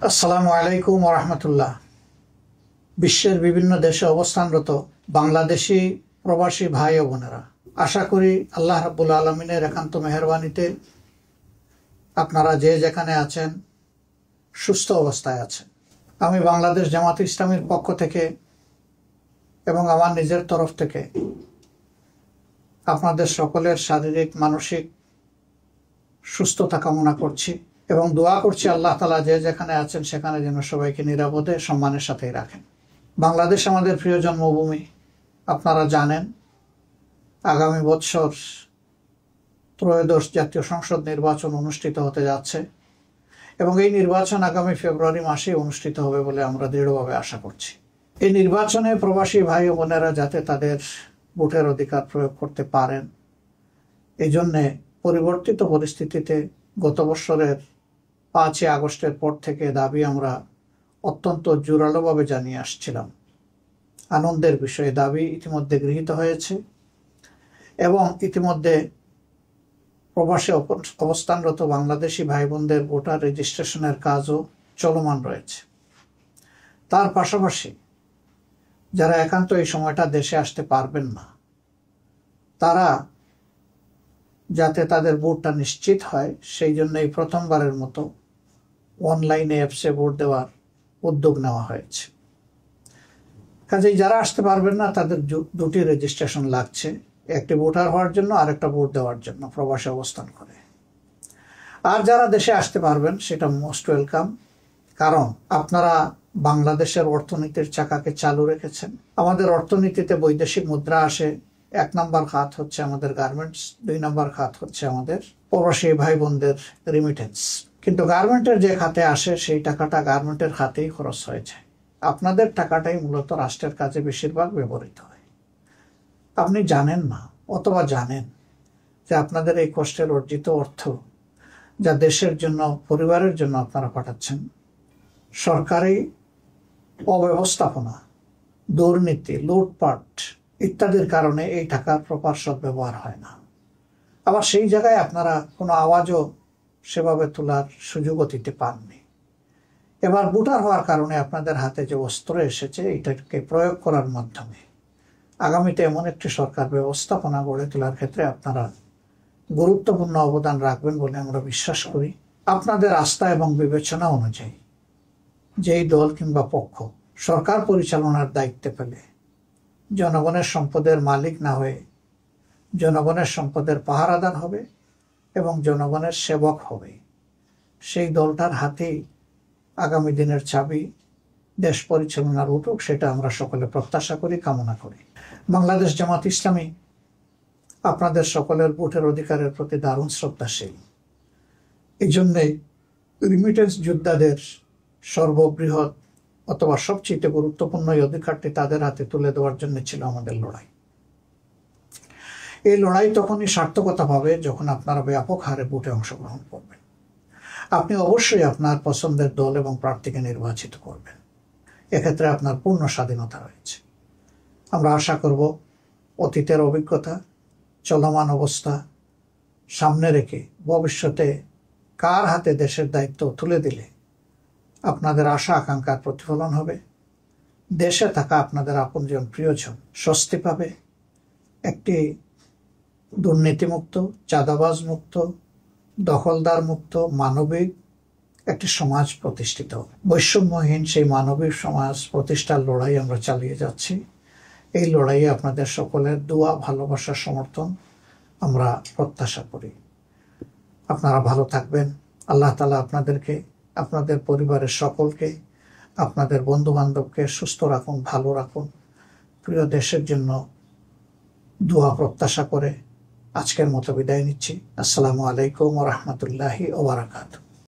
আসসালামু আলাইকুম ওয়া রাহমাতুল্লাহ। বিশ্বের বিভিন্ন দেশে অবস্থানরত বাংলাদেশি প্রবাসী ভাই ও বোনেরা, আশা করি আল্লাহ রাব্বুল আলামিনের একান্ত মেহেরবানিতে আপনারা যে যেখানে আছেন সুস্থ অবস্থায় আছেন। আমি বাংলাদেশ জামাত ইসলামীর পক্ষ থেকে এবং আমার নিজের তরফ থেকে আপনাদের সকলের শারীরিক মানসিক সুস্থতা কামনা করছি এবং দোয়া করছি আল্লাহ তাআলা যে যেখানে আছেন সেখানে যেন সবাইকে নিরাপদে সম্মানের সাথেই রাখেন। বাংলাদেশ আমাদের প্রিয় জন্মভূমি। আপনারা জানেন আগামী বছর ত্রয়োদশ জাতীয় সংসদ নির্বাচন অনুষ্ঠিত হতে যাচ্ছে এবং এই নির্বাচন আগামী ফেব্রুয়ারি মাসে অনুষ্ঠিত হবে বলে আমরা দৃঢ়ভাবে আশা করছি। এই নির্বাচনে প্রবাসী ভাই ও বোনেরা যাতে তাদের ভোটের অধিকার প্রয়োগ করতে পারেন, এই জন্যে পরিবর্তিত পরিস্থিতিতে গত বছরের 5 আগস্টের পর থেকে দাবি আমরা অত্যন্ত জোরালোভাবে জানিয়ে আসছিলাম। আনন্দের বিষয়ে দাবি ইতিমধ্যে গৃহীত হয়েছে এবং ইতিমধ্যে প্রবাসে অবস্থানরত বাংলাদেশি ভাই বোনদের ভোটার রেজিস্ট্রেশনের কাজও চলমান রয়েছে। তার পাশাপাশি যারা একান্ত এই সময়টা দেশে আসতে পারবেন না, তারা যাতে তাদের ভোটটা নিশ্চিত হয় সেই জন্য এই প্রথমবারের মতো অনলাইনে অ্যাপসে ভোট দেওয়ার উদ্যোগ নেওয়া হয়েছে। কাজেই যারা আসতে পারবেন না তাদের দুটি রেজিস্ট্রেশন লাগছে, একটি ভোটার হওয়ার জন্য আর একটা ভোট দেওয়ার জন্য প্রবাসে অবস্থান করে। আর যারা দেশে আসতে পারবেন সেটা মোস্ট ওয়েলকাম, কারণ আপনারা বাংলাদেশের অর্থনীতির চাকাকে চালু রেখেছেন। আমাদের অর্থনীতিতে বৈদেশিক মুদ্রা আসে, 1 নম্বর খাত হচ্ছে আমাদের গার্মেন্টস, 2 নম্বর খাত হচ্ছে আমাদের প্রবাসী ভাই বোনদের রিমিটেন্স। কিন্তু গার্মেন্টের যে খাতে আসে সেই টাকাটা গার্মেন্টের খাতেই খরচ হয়ে যায়। আপনাদের টাকাটাই মূলত রাষ্ট্রের কাজে বেশিরভাগ ব্যবহৃত হয়। আপনি জানেন না অথবা জানেন যে আপনাদের এই কষ্টের অর্জিত অর্থ যা দেশের জন্য, পরিবারের জন্য আপনারা পাঠাচ্ছেন, সরকারি অব্যবস্থাপনা, দুর্নীতি, লুটপাট ইত্যাদির কারণে এই টাকার প্রপার সদ্ব্যবহার হয় না। আবার সেই জায়গায় আপনারা কোনো আওয়াজও সেভাবে তোলার সুযোগও দিতে পাননি। এবার ভোটার হওয়ার কারণে আপনাদের হাতে যে অস্ত্র এসেছে এটাকে প্রয়োগ করার মাধ্যমে আগামীতে এমন একটি সরকার ব্যবস্থাপনা গড়ে তোলার ক্ষেত্রে আপনারা গুরুত্বপূর্ণ অবদান রাখবেন বলে আমরা বিশ্বাস করি। আপনাদের আস্থা এবং বিবেচনা অনুযায়ী যেই দল কিংবা পক্ষ সরকার পরিচালনার দায়িত্বে পেলে জনগণের সম্পদের মালিক না হয়ে জনগণের সম্পদের পাহারাদার হবে এবং জনগণের সেবক হবে, সেই দলটার হাতেই আগামী দিনের চাবি দেশ পরিচালনার উঠুক, সেটা আমরা সকলে প্রত্যাশা করি, কামনা করি। বাংলাদেশ জামাত ইসলামী আপনাদের সকলের ভোটের অধিকারের প্রতি দারুণ শ্রদ্ধাশীল। এই জন্যে রিমিটেন্স যোদ্ধাদের সর্ববৃহৎ অথবা সবচেয়ে গুরুত্বপূর্ণ এই অধিকারটি তাদের হাতে তুলে দেওয়ার জন্য ছিল আমাদের লড়াই। এই লড়াই তখনই সার্থকতা পাবে যখন আপনারা ব্যাপক হারে ভোটে অংশগ্রহণ করবেন। আপনি অবশ্যই আপনার পছন্দের দল এবং প্রার্থীকে নির্বাচিত করবেন, এক্ষেত্রে আপনার পূর্ণ স্বাধীনতা রয়েছে। আমরা আশা করব অতীতের অভিজ্ঞতা, চলমান অবস্থা সামনে রেখে ভবিষ্যতে কার হাতে দেশের দায়িত্ব তুলে দিলে আপনাদের আশা আকাঙ্ক্ষার প্রতিফলন হবে, দেশে থাকা আপনাদের আপনজন প্রিয়জন স্বস্তি পাবে, একটি দুর্নীতিমুক্ত, চাঁদাবাজ মুক্ত, দখলদার মুক্ত, মানবিক একটি সমাজ প্রতিষ্ঠিত হবে। বৈষম্যহীন সেই মানবিক সমাজ প্রতিষ্ঠার লড়াই আমরা চালিয়ে যাচ্ছি। এই লড়াইয়ে আপনাদের সকলের দোয়া, ভালোবাসা, সমর্থন আমরা প্রত্যাশা করি। আপনারা ভালো থাকবেন। আল্লাহ তাআলা আপনাদেরকে, আপনাদের পরিবারের সকলকে, আপনাদের বন্ধু বান্ধবকে সুস্থ রাখুন, ভালো রাখুন। প্রিয় দেশের জন্য দোয়া প্রত্যাশা করে আজকের মতো বিদায় নিচ্ছি। আসসালামু আলাইকুম ওয়া রাহমাতুল্লাহি ওয়া বারাকাতুহু।